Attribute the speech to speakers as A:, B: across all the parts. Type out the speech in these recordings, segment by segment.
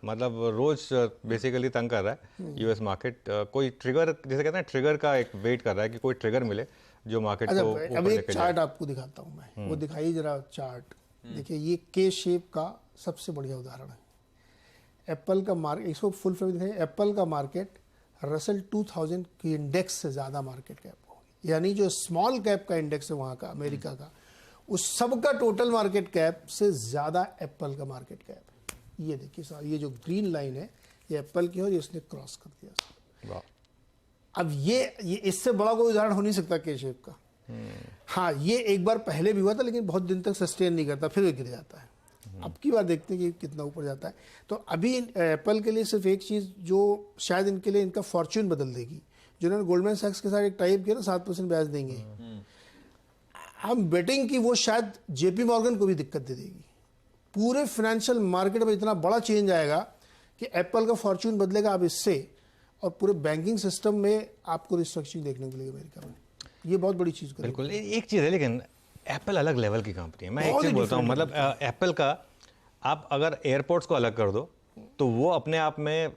A: मतलब रोज बेसिकली तंग कर रहा है यूएस मार्केट। कोई ट्रिगर, जैसे कहते हैं ट्रिगर का एक वेट कर रहा है कि कोई ट्रिगर मिले जो मार्केट को ऊपर
B: अब एक
A: लेके
B: चार्ट
A: जाए।
B: आपको दिखाता हूँ मैं, वो दिखाइए जरा चार्ट। देखिए ये के शेप का सबसे बढ़िया उदाहरण है। एप्पल का मार्केट, इसको फुल फ्रेम दिखाइए। एप्पल का मार्केट रसल 2000 की इंडेक्स से ज़्यादा मार्केट कैप होगी, यानी जो स्मॉल कैप का इंडेक्स है वहाँ का, अमेरिका का, उस सब का टोटल मार्केट कैप से ज़्यादा एप्पल का मार्केट कैप है। ये देखिए सर, ये जो ग्रीन लाइन है ये एप्पल की, और ये उसने क्रॉस कर दिया सर।
A: वाह।
B: अब ये इससे बड़ा कोई उदाहरण हो नहीं सकता के शेप का। हाँ, ये एक बार पहले भी हुआ था लेकिन बहुत दिन तक सस्टेन नहीं करता, फिर वो गिर जाता है। अब की बार देखते हैं कि कितना ऊपर जाता है। तो अभी एप्पल के लिए सिर्फ एक चीज़ जो शायद इनके लिए इनका फॉर्च्यून बदल देगी, जिन्होंने गोल्डमैन सैक्स के साथ एक टाइप किया ना, 7% ब्याज देंगे, हम बेटिंग की वो शायद जेपी मॉर्गन को भी दिक्कत दे देगी। पूरे फाइनेंशियल मार्केट में इतना बड़ा चेंज आएगा कि एप्पल का फॉर्च्यून बदलेगा अब इससे, और पूरे बैंकिंग सिस्टम में आपको रिस्ट्रक्चरिंग देखने को मिलेगी अमेरिका में। ये बहुत बड़ी चीज़ करेगी।
A: बिल्कुल, एक चीज़ है, लेकिन एप्पल अलग लेवल की कंपनी है। मैं एक
B: बहुत
A: चीज़
B: ही
A: बोलता हूँ,
B: different
A: मतलब एप्पल का आप अगर एयरपोर्ट्स को अलग कर दो तो वो अपने आप में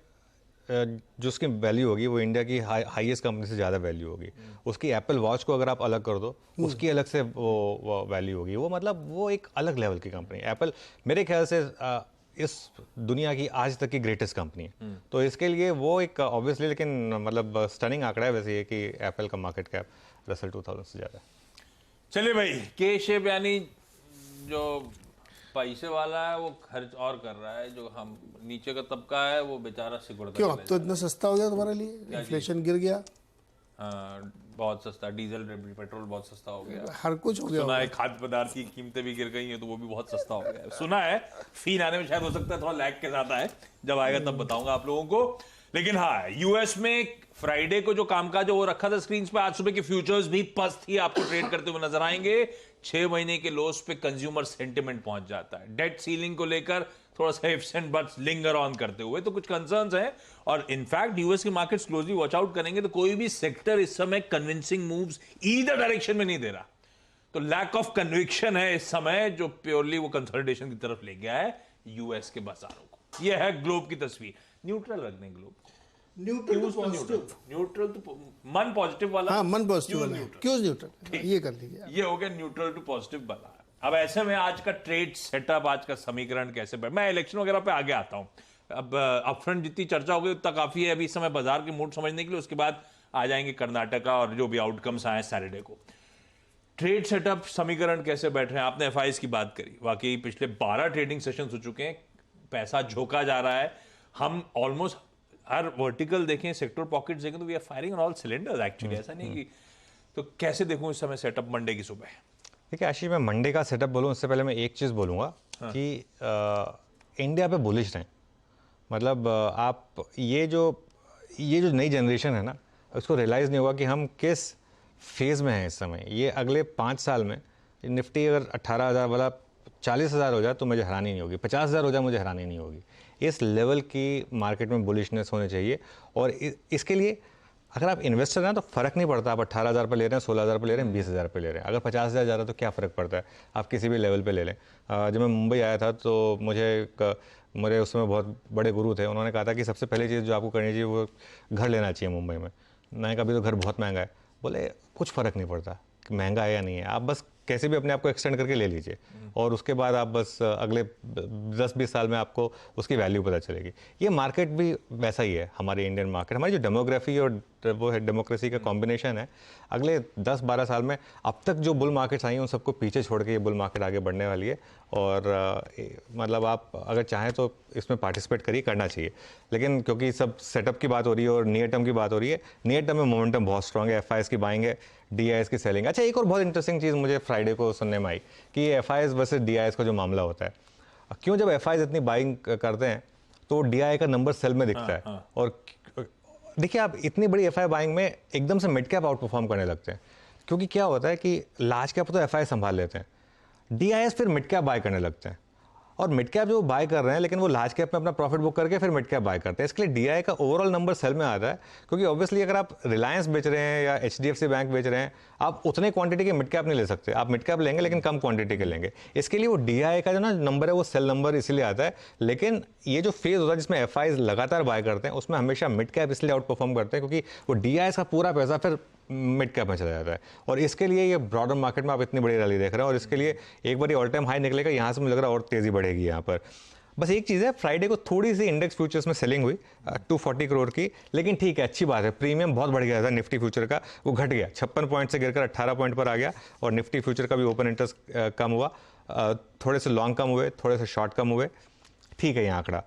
A: जो उसकी वैल्यू होगी वो इंडिया की हाईएस्ट कंपनी से ज़्यादा वैल्यू होगी। उसकी एप्पल वॉच को अगर आप अलग कर दो उसकी अलग से वो वैल्यू होगी। वो मतलब वो एक अलग लेवल की कंपनी है एप्पल। मेरे ख्याल से इस दुनिया की आज तक की ग्रेटेस्ट कंपनी है। तो इसके लिए वो एक ऑब्वियसली, लेकिन मतलब स्टनिंग आंकड़ा है वैसे ये कि एप्पल का मार्केट कैप रसल 2000 से ज़्यादा है।
C: चलिए भाई, के शेप यानी जो पैसे वाला है वो खर्च और कर रहा है, जो हम नीचे का तबका है वो बेचारा सिकुड़ता
B: क्यों,
C: चला
B: अब तो इतना सस्ता हो गया तुम्हारे लिए, इन्फ्लेशन गिर गया,
C: हाँ, बहुत सस्ता, डीजल पेट्रोल बहुत सस्ता हो गया,
B: हर कुछ हो गया।
C: सुना है खाद्य पदार्थ की कीमतें भी गिर गई हैं तो वो भी बहुत सस्ता हो गया है, सुना है। फीन आने में शायद हो सकता है थोड़ा लैग के साथ आए, जब आएगा तब बताऊंगा आप लोगों को। लेकिन हाँ, यूएस में फ्राइडे को जो कामकाज वो रखा था स्क्रीन पे, आज सुबह के फ्यूचर्स भी पस्त ही आपको ट्रेड करते हुए नजर आएंगे। 6 महीने के लोस पे कंज्यूमर सेंटिमेंट पहुंच जाता है। डेट सीलिंग को लेकर थोड़ा सा ifs and buts linger on करते हुए तो कुछ कंसर्न्स हैं, और इनफैक्ट यूएस की मार्केट्स क्लोजली वॉच आउट करेंगे तो कोई भी सेक्टर इस समय कन्विंसिंग मूव्स ईदर डायरेक्शन में नहीं दे रहा। तो लैक ऑफ कन्विक्शन है इस समय, जो प्योरली वो कंसोलिडेशन की तरफ ले गया है यूएस के बाजारों को। यह है ग्लोब की तस्वीर। न्यूट्रल रखने ग्लोब, न्यूट्रल तो मन पॉजिटिव वाला,
B: हाँ, मन पॉजिटिव वाला, क्यों न्यूट्रल, ये कर लीजिए।
C: ये हो गया न्यूट्रल टू पॉजिटिव वाला। अब ऐसे में आज का ट्रेड सेटअप, आज का समीकरण कैसे बैठ, मैं इलेक्शन वगैरह पे आगे आता हूं। अब अपफ्रंट जितनी चर्चा हो गई उतना काफी है अभी इस समय बाजार के मूड समझने के लिए, उसके बाद आ जाएंगे कर्नाटका और जो भी आउटकम्स आए सैटरडे को। ट्रेड सेटअप समीकरण कैसे बैठ रहे हैं? आपने एफआईएस की बात करी, वाकई पिछले 12 ट्रेडिंग सेशन हो चुके हैं, पैसा झोंका जा रहा है। हम ऑलमोस्ट हर वर्टिकल देखें, सेक्टर पॉकेट्स देखें तो we are firing on all cylinders actually, ऐसा नहीं कि। तो कैसे देखूं इस समय सेटअप मंडे की सुबह?
A: देखिए आशीष, मैं मंडे का सेटअप बोलूँ उससे पहले मैं एक चीज़ बोलूँगा कि इंडिया पे बुलिश रहें। मतलब आप ये जो नई जनरेशन है ना, उसको रियलाइज़ नहीं होगा कि हम किस फेज़ में हैं इस समय। ये अगले 5 साल में निफ्टी अगर 18,000 वाला 40,000 हो जाए तो मुझे हैरानी नहीं होगी, 50,000 हो जाए मुझे हैरानी नहीं होगी। इस लेवल की मार्केट में बुलिशनेस होनी चाहिए। और इसके लिए अगर आप इन्वेस्टर हैं तो फ़र्क नहीं पड़ता आप 18,000 पे ले रहे हैं, 16,000 पे ले रहे हैं, 20,000 पे ले रहे हैं। अगर 50,000 जा रहा है तो क्या फ़र्क पड़ता है, आप किसी भी लेवल पे ले लें। जब मैं मुंबई आया था तो मेरे उस समय बहुत बड़े गुरु थे, उन्होंने कहा था कि सबसे पहली चीज़ जो आपको करनी चाहिए वो घर लेना चाहिए मुंबई में। मैंने कहा अभी तो घर बहुत महंगा है। बोले कुछ फ़र्क नहीं पड़ता कि महंगा है या नहीं है, आप बस कैसे भी अपने आप को एक्सटेंड करके ले लीजिए, और उसके बाद आप बस अगले 10-20 साल में आपको उसकी वैल्यू पता चलेगी। ये मार्केट भी वैसा ही है, हमारी इंडियन मार्केट, हमारी जो डेमोग्राफी और वो है डेमोक्रेसी का कॉम्बिनेशन है। अगले 10-12 साल में अब तक जो बुल मार्केट्स आई हैं उन सबको पीछे छोड़ के ये बुल मार्केट आगे बढ़ने वाली है। और मतलब आप अगर चाहें तो इसमें पार्टिसिपेट करिए, करना चाहिए। लेकिन क्योंकि सब सेटअप की बात हो रही है और नियर टर्म की बात हो रही है, नियर टर्म में मोमेंटम बहुत स्ट्रॉन्ग है। एफआईएस की बाइंग है, डीआईएस की सेलिंग। अच्छा, एक और बहुत इंटरेस्टिंग चीज़ मुझे फ्राइडे को सुनने में आई कि ये एफआईएस वर्सेस डीआईएस का जो मामला होता है, क्यों जब एफआईएस इतनी बाइंग करते हैं तो डीआई का नंबर सेल में दिखता है। और देखिए, आप इतनी बड़ी एफआई बाइंग में एकदम से मिड कैप आउट परफॉर्म करने लगते हैं, क्योंकि क्या होता है कि लार्ज कैप तो एफआई संभाल लेते हैं, डीआईएस फिर मिड कैप बाय करने लगते हैं। और मिड कैप जो बाय कर रहे हैं, लेकिन वो लार्ज कैप में अपना प्रॉफिट बुक करके फिर मिड कैप बाय करते हैं। इसके लिए डीआई का ओवरऑल नंबर सेल में आता है, क्योंकि ऑब्वियसली अगर आप रिलायंस बेच रहे हैं या एचडीएफसी बैंक बेच रहे हैं, आप उतने क्वांटिटी के मिड कैप नहीं ले सकते। आप मिड कैप लेंगे लेकिन कम क्वांटिटी के लेंगे। इसके लिए वो डीआई का जो ना नंबर है वो सेल नंबर इसीलिए आता है। लेकिन ये जो फेज होता है जिसमें एफआईज लगातार बाय करते हैं, उसमें हमेशा मिड कैप इसलिए आउट परफॉर्म करते हैं क्योंकि वो डीआई का पूरा पैसा फिर मिड कैप में चला जाता है। और इसके लिए ये ब्रॉडर मार्केट में आप इतनी बड़ी रैली देख रहे हैं, और इसके लिए एक बार ऑल टाइम हाई निकलेगा, यहाँ से मुझे लग रहा है और तेजी बढ़ेगी यहाँ पर। बस एक चीज़ है, फ्राइडे को थोड़ी सी इंडेक्स फ्यूचर्स में सेलिंग हुई 240 करोड़ की, लेकिन ठीक है, अच्छी बात है। प्रीमियम बहुत बढ़ गया था निफ्टी फ्यूचर का, वो घट गया 56 पॉइंट से गिरकर 18 पॉइंट पर आ गया। और निफ्टी फ्यूचर का भी ओपन इंटरेस्ट कम हुआ, थोड़े से लॉन्ग कम हुए, थोड़े से शॉर्ट कम हुए। ठीक है ये आंकड़ा।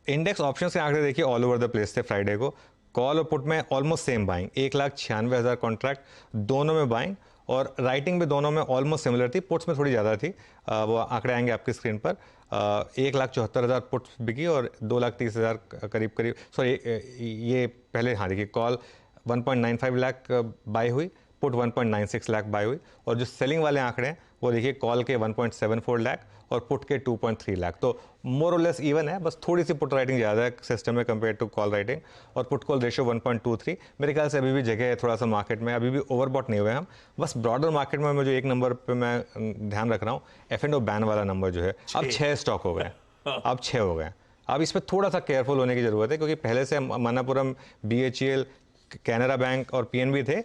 A: इंडेक्स ऑप्शन के आंकड़े देखिए ऑल ओवर द प्लेस थे फ्राइडे को। कॉल और पुट में ऑलमोस्ट सेम बाइंग, 1,96,000 कॉन्ट्रैक्ट दोनों में बाइंग, और राइटिंग भी दोनों में ऑलमोस्ट सिमिलर थी। पुट्स में थोड़ी ज़्यादा थी, वो आंकड़े आएंगे आपकी स्क्रीन पर। 1,74,000 पुट्स बिकी और 2,30,000 करीब करीब, सॉरी ये पहले, हाँ देखिए, कॉल 1.95 लाख बाई हुई, पुट 1.96 लाख बाई हुई। और जो सेलिंग वाले आंकड़े हैं वो देखिए, कॉल के 1.74 लाख और पुट के 2.3 लाख। तो मोर और लेस इवन है, बस थोड़ी सी पुट राइटिंग ज़्यादा है सिस्टम में कंपेयर टू कॉल राइटिंग। और पुट कॉल रेशियो 1.23। मेरे ख्याल से अभी भी जगह है थोड़ा सा मार्केट में, अभी भी ओवरबॉट नहीं हुए हम। बस ब्रॉडर मार्केट में जो एक नंबर पे मैं ध्यान रख रहा हूँ, F&O बैन वाला नंबर जो है, अब 6 स्टॉक हो गए, अब 6 हो गए। अब इस पर थोड़ा सा केयरफुल होने की ज़रूरत है, क्योंकि पहले से मनापुरम, BHEL, कैनरा बैंक और PNB थे।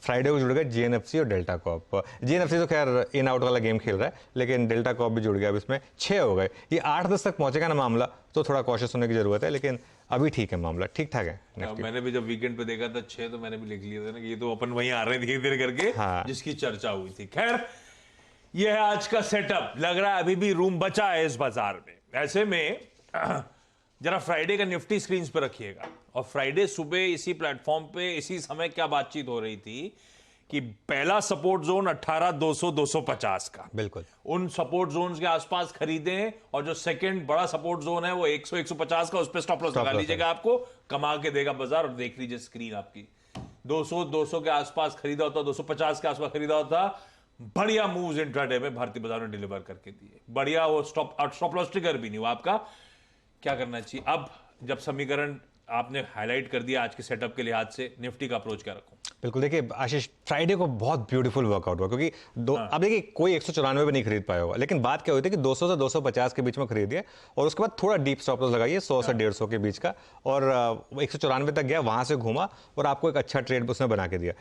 A: फ्राइडे को जुड़ गए GNFC और डेल्टा कॉप। GNFC तो खैर इन आउट वाला गेम खेल रहा है, लेकिन डेल्टा कॉप भी जुड़ गया। अब इसमें 6 हो गए। ये 8-10 तक पहुंचेगा ना मामला, तो थोड़ा कॉशियस होने की जरूरत है, लेकिन अभी ठीक है, मामला ठीक ठाक है।
C: मैंने भी जब वीकेंड पे देखा था 6, तो मैंने भी लिख लिया था ना कि ये तो अपन वहीं आ रहे हैं धीरे धीरे करके,
A: हाँ।
C: जिसकी चर्चा हुई थी। खैर, ये है आज का सेटअप। लग रहा है अभी भी रूम बचा है इस बाजार में। ऐसे में जरा फ्राइडे का निफ्टी स्क्रीन पर रखिएगा। और फ्राइडे सुबह इसी प्लेटफॉर्म पे इसी समय क्या बातचीत हो रही थी कि पहला सपोर्ट जोन 18,200-250 का,
A: बिल्कुल
C: उन सपोर्ट जोन्स के आसपास खरीदें। और जो सेकंड बड़ा सपोर्ट जोन है वो 100-150 का, उस पर स्टॉप लॉस लगा लीजिएगा। आपको कमा के देगा बाजार। और देख लीजिए स्क्रीन आपकी, 200 के आसपास खरीदा होता, 250 के आसपास खरीदा होता, बढ़िया मूव्स इंट्राडे में भारतीय बाजार ने डिलीवर करके दिए। बढ़िया, वो स्टॉप लॉस ट्रिगर भी नहीं हुआ आपका। क्या करना चाहिए अब, जब समीकरण आपने हाईलाइट कर दिया आज के सेटअप के लिहाज से, निफ्टी का अप्रोच क्या रखूं?
A: बिल्कुल, देखिए आशीष, फ्राइडे को बहुत ब्यूटीफुल वर्कआउट हुआ, क्योंकि अब देखिए कोई 194 पे नहीं खरीद पाया होगा, लेकिन बात क्या हुई थी कि 200 से 250 के बीच में खरीदिए, और उसके बाद थोड़ा डीप स्टॉप लॉस लगाइए 100 से 150 के बीच का, और 194 तक गया, वहां से घूमा और आपको एक अच्छा ट्रेड उसने बना के दिया।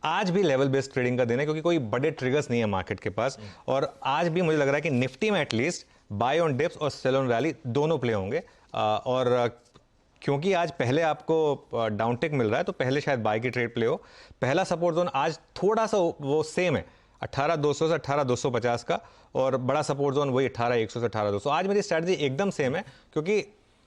A: आज भी लेवल बेस्ड ट्रेडिंग का दिन है, क्योंकि कोई बड़े ट्रिगर्स नहीं है मार्केट के पास। और आज भी मुझे लग रहा है कि निफ्टी में एटलीस्ट बाय ऑन डिप्स और सेल ऑन रैली दोनों प्ले होंगे। और क्योंकि आज पहले आपको डाउनटिक मिल रहा है, तो पहले शायद बाय की ट्रेड प्ले हो। पहला सपोर्ट जोन आज थोड़ा सा वो सेम है, 18,200 से 18,250 का, और बड़ा सपोर्ट जोन वही 18,100 से 18,200। आज मेरी स्ट्रैटेजी एकदम सेम है, क्योंकि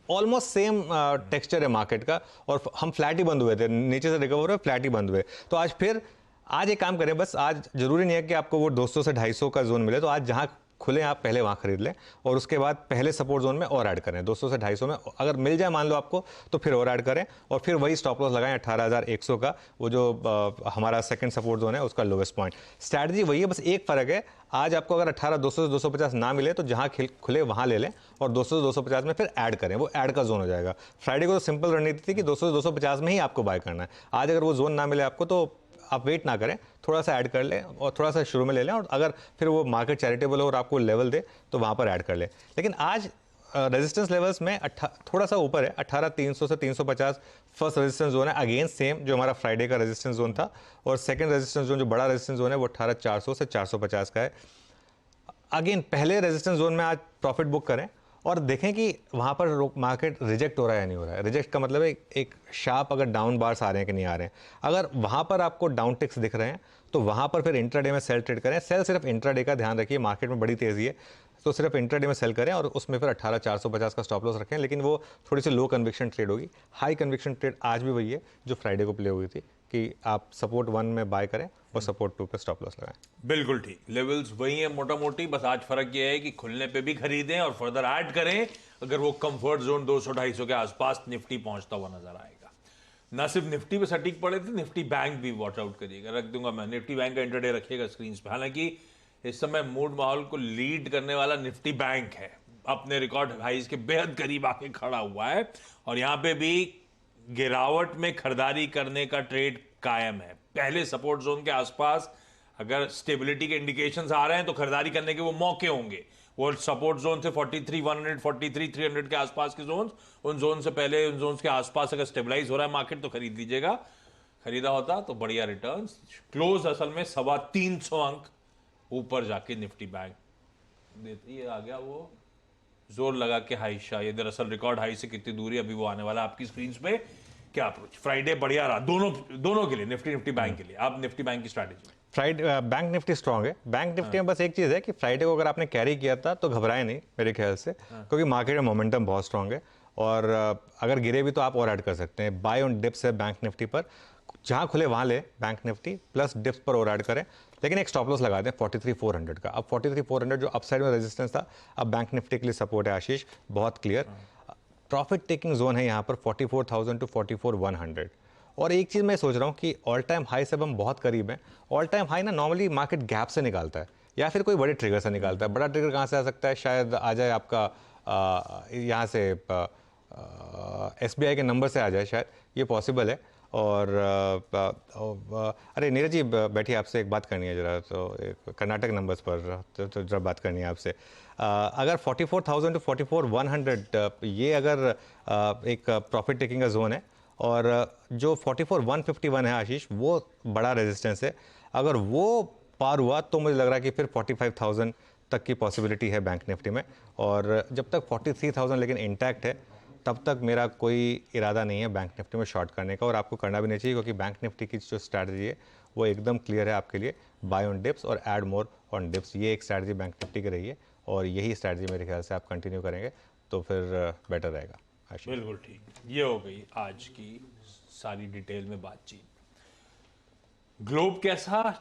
A: ऑलमोस्ट सेम टेक्सचर है मार्केट का, और हम फ्लैट ही बंद हुए थे, नीचे से रिकवर हुए, फ्लैट ही बंद हुए। तो आज एक काम करें, बस आज जरूरी नहीं है कि आपको वो 200 से 250 का जोन मिले, तो आज जहां खुले आप पहले वहां खरीद लें, और उसके बाद पहले सपोर्ट जोन में और ऐड करें 200 से 250 में। अगर मिल जाए मान लो आपको, तो फिर और ऐड करें, और फिर वही स्टॉप लॉस लगाएं 18,100 का, वो जो हमारा सेकंड सपोर्ट जोन है उसका लोवेस्ट पॉइंट। स्ट्रैटेजी वही है, बस एक फर्क है, आज आपको अगर 18,200 से 250 ना मिले, तो जहां खुले वहां ले लें, और 200 से 250 में फिर ऐड करें, वो ऐड का जोन हो जाएगा। फ्राइडे को तो सिंपल रणनीति थी कि 200 से 250 में ही आपको बाय करना है। आज अगर वो जोन ना मिले आपको, तो आप वेट ना करें, थोड़ा सा ऐड कर लें, और थोड़ा सा शुरू में ले लें, और अगर फिर वो मार्केट चैरिटेबल हो और आपको लेवल दे, तो वहाँ पर ऐड कर लें। लेकिन आज रेजिस्टेंस लेवल्स में थोड़ा सा ऊपर है, 18,300 से 350 फर्स्ट रेजिस्टेंस जोन है, अगेन सेम जो हमारा फ्राइडे का रेजिस्टेंस जोन था। और सेकंड रेजिस्टेंस जोन, जो बड़ा रेजिस्टेंस जोन है, वो 18,400 से 450 का है। अगेन पहले रेजिस्टेंस जोन में आज प्रॉफिट बुक करें, और देखें कि वहाँ पर मार्केट रिजेक्ट हो रहा है या नहीं हो रहा है। रिजेक्ट का मतलब है एक शार्प अगर डाउन बार्स आ रहे हैं कि नहीं आ रहे हैं। अगर वहाँ पर आपको डाउन टिक्स दिख रहे हैं, तो वहाँ पर फिर इंट्राडे में सेल ट्रेड करें। सेल सिर्फ इंट्राडे का ध्यान रखिए, मार्केट में बड़ी तेज़ी है, तो सिर्फ इंट्राडे में सेल करें, और उसमें फिर 18,450 का स्टॉप लॉस रखें। लेकिन वो थोड़ी सी लो कन्विक्शन ट्रेड होगी। हाई कन्विक्शन ट्रेड आज भी वही है जो फ्राइडे को प्ले हुई थी, कि आप सपोर्ट 1 में बाय करें और सपोर्ट 2 पे स्टॉप लॉस लगाएं।
C: बिल्कुल ठीक, लेवल्स वही है मोटा मोटी, बस आज फर्क ये है कि खुलने पे भी खरीदें और फर्दर ऐड करें अगर वो कंफर्ट जोन 200-250 के आसपास निफ्टी पहुंचता हुआ नजर आएगा। ना सिर्फ निफ्टी पे सटीक पड़े थे, निफ्टी बैंक भी वॉच आउट करिएगा, रख दूंगा मैं। निफ्टी बैंक का इंटरडे रखिएगा स्क्रीन पे। हालांकि इस समय मूड माहौल को लीड करने वाला निफ्टी बैंक है, अपने रिकॉर्ड हाईज के बेहद करीब आके खड़ा हुआ है और यहां पे भी गिरावट में खरीदारी करने का ट्रेड कायम है। पहले सपोर्ट जोन के आसपास अगर स्टेबिलिटी के इंडिकेशंस आ रहे हैं तो खरीदारी करने के वो मौके होंगे। वो सपोर्ट जोन थे 43,100, 43,300 के आसपास के जोन, उन जोन से पहले उन जोन के आसपास अगर स्टेबलाइज हो रहा है मार्केट तो खरीद लीजिएगा। खरीदा होता तो बढ़िया रिटर्न्स। क्लोज असल में 325 अंक ऊपर जाके निफ्टी बैंक देती है। आ गया वो जोर लगा के हाई शाह, ये दरअसल रिकॉर्ड हाई से कितनी दूरी अभी वो आने वाला है आपकी स्क्रीन पे। क्या अप्रोच? फ्राइडे बढ़िया रहा दोनों के लिए, निफ्टी बैंक के लिए। आप निफ्टी बैंक की strategy?
A: Friday bank Nifty strong है। बैंक निफ्टी में बस एक चीज़ है कि फ्राइडे को अगर आपने कैरी किया था तो घबराए नहीं मेरे ख्याल से, क्योंकि मार्केट में मोमेंटम बहुत स्ट्रांग है और अगर गिरे भी तो आप और ऐड कर सकते हैं। बाय ऑन डिप्स है बैंक निफ्टी पर, जहां खुले वहां ले बैंक निफ्टी, प्लस डिप्स पर और ऐड करें, लेकिन एक स्टॉप लॉस लगा दें 43,400 का। अब 43,400 जो अपसाइड में रेजिस्टेंस था, अब बैंक निफ्टी के लिए सपोर्ट है आशीष, बहुत क्लियर। प्रॉफिट टेकिंग जोन है यहाँ पर 44,000 टू 44,100। और एक चीज़ मैं सोच रहा हूँ कि ऑल टाइम हाई से अब हम बहुत करीब हैं। ऑल टाइम हाई ना नॉर्मली मार्केट गैप से निकालता है या फिर कोई बड़े ट्रिगर से निकालता है। बड़ा ट्रिगर कहाँ से आ सकता है? शायद आ जाए आपका यहाँ से SBI के नंबर से आ जाए, शायद ये पॉसिबल है। और अरे नीरज जी बैठिए, आपसे एक बात करनी है जरा, तो कर्नाटक नंबर्स पर तो जरा बात करनी है आपसे। अगर 44,000 टू 44,100 ये अगर एक प्रॉफिट टेकिंग का जोन है और जो 44,151 है आशीष, वो बड़ा रेजिस्टेंस है। अगर वो पार हुआ तो मुझे लग रहा है कि फिर 45,000 तक की पॉसिबिलिटी है बैंक निफ्टी में। और जब तक 43,000 लेकिन इंटैक्ट है तब तक मेरा कोई इरादा नहीं है बैंक निफ्टी में शॉर्ट करने का, और आपको करना भी नहीं चाहिए, क्योंकि बैंक निफ्टी की जो स्ट्रैटेजी है वो एकदम क्लियर है आपके लिए। बाय ऑन डिप्स और ऐड मोर ऑन डिप्स, ये एक स्ट्रैटेजी बैंक निफ्टी की रही है और यही स्ट्रैटेजी मेरे ख्याल से आप कंटिन्यू करेंगे तो फिर बेटर रहेगा।
C: बिल्कुल ठीक, ये हो गई आज की सारी डिटेल में बातचीत। ग्लोब कैसा